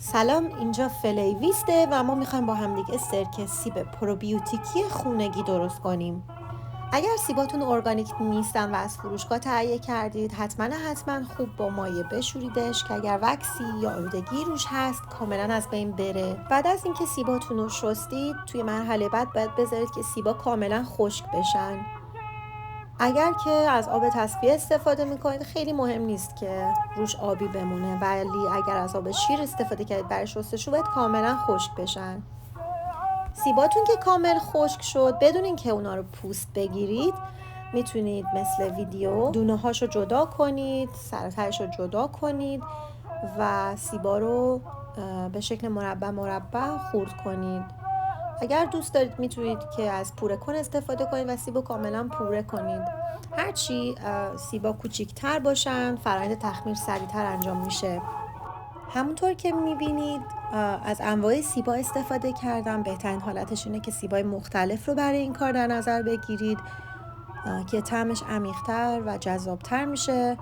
سلام، اینجا فلیویسته و ما میخوایم با همدیگه سرکه سیب پروبیوتیکی خونگی درست کنیم. اگر سیباتون ارگانیک نیستن و از فروشگاه تهیه کردید، حتما خوب با مایع بشوریدش که اگر وکسی یا آلودگی روش هست کاملا از بین بره. بعد از اینکه سیباتون رو شستید، توی مرحله بعد باید بذارید که سیبا کاملا خشک بشن. اگر که از آب تصفیه استفاده میکنید خیلی مهم نیست که روش آبی بمونه، ولی اگر از آب شیر استفاده کردید برای شستشو باید کاملا خشک بشن. سیباتون که کامل خشک شد، بدون اینکه اونا رو پوست بگیرید میتونید مثل ویدیو دونه هاشو جدا کنید، سرتهش رو جدا کنید و سیبا رو به شکل مربع خورد کنید. اگر دوست دارید میتونید که از پوره کن استفاده کنید و سیبو کاملا پوره کنید. هرچی سیبا کوچیک‌تر باشن فرآیند تخمیر سریع‌تر انجام میشه. همونطور که میبینید از انواع سیبا استفاده کردم. بهترین حالتش اینه که سیبای مختلف رو برای این کار در نظر بگیرید که طعمش عمیق‌تر و جذابتر میشه.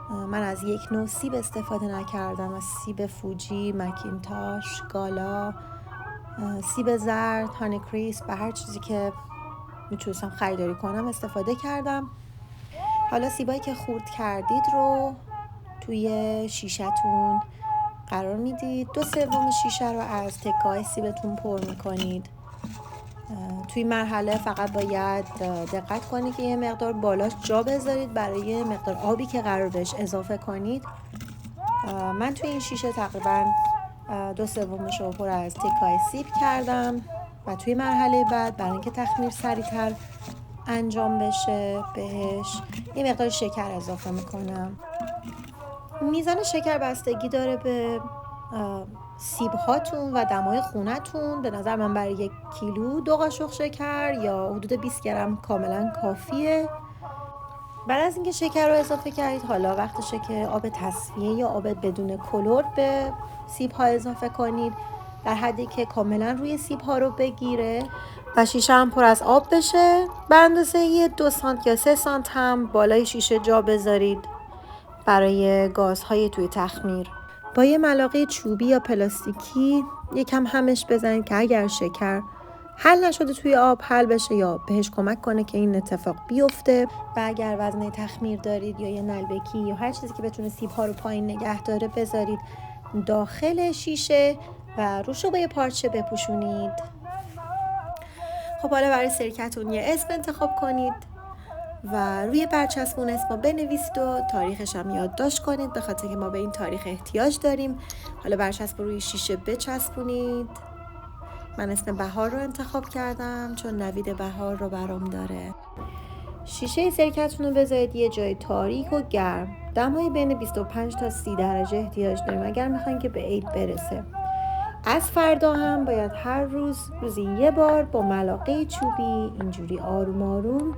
من از یک نوع سیب استفاده نکردم، از سیب فوجی، مکینتاش، گالا، سیب زرد، هانی کریسپ و هر چیزی که میتونستم خریداری کنم استفاده کردم. حالا سیبایی که خورد کردید رو توی شیشه‌تون قرار میدید. 2/3 شیشه رو از تکه‌های سیبتون پر میکنید. توی مرحله فقط باید دقت کنید که یه مقدار بالاش جا بذارید برای مقدار آبی که قرار بهش اضافه کنید. من توی این شیشه تقریبا 2/3 رو پر از تکه‌های سیب کردم و توی مرحله بعد برای اینکه تخمیر سریع‌تر انجام بشه بهش یه مقدار شکر اضافه میکنم. میزان شکر بستگی داره به سیب هاتون و دمای خونتون. به نظر من برای 1 کیلو 2 قاشق شکر یا حدود 20 گرم کاملا کافیه. بعد از اینکه شکر رو اضافه کردید، حالا وقتشه که آب تصفیه یا آب بدون کلور به سیب ها اضافه کنید در حدی که کاملا روی سیب ها رو بگیره و شیشه هم پر از آب بشه. به اندازه 2 سانت یا 3 سانت هم بالای شیشه جا بذارید برای گازهای توی تخمیر. با یه ملاقه چوبی یا پلاستیکی یکم همش بزنید که اگر شکر حل نشده توی آب حل بشه یا بهش کمک کنه که این اتفاق بیفته. و اگر وزنه تخمیر دارید یا یه نلبکی یا هر چیزی که بتونه سیب ها رو پایین نگه داره بذارید داخل شیشه و روش رو با یه پارچه بپوشونید. خب حالا برای سرکتون یه اسم انتخاب کنید و روی برچسبون اسمو بنویسید و تاریخش هم یادداشت کنید، به خاطر که ما به این تاریخ احتیاج داریم. حالا برچسب رو روی شیشه بچسبونید. من اسم بهار رو انتخاب کردم چون نوید بهار رو برام داره. شیشه سرکتون رو بذارید یه جای تاریک و گرم. دمای بین 25 تا 30 درجه احتیاج داریم اگر میخواین که به عید برسه. از فردا هم باید هر روزی یه بار با ملاقه چوبی اینجوری آروم آروم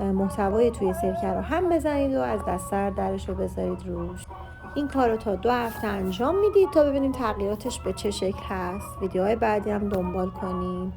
محتوای توی سرکه رو هم بزنید و از دست‌سر درش رو بذارید روش. این کار رو تا 2 هفته انجام میدید تا ببینید تغییراتش به چه شکل هست. ویدیوهای بعدی هم دنبال کنید.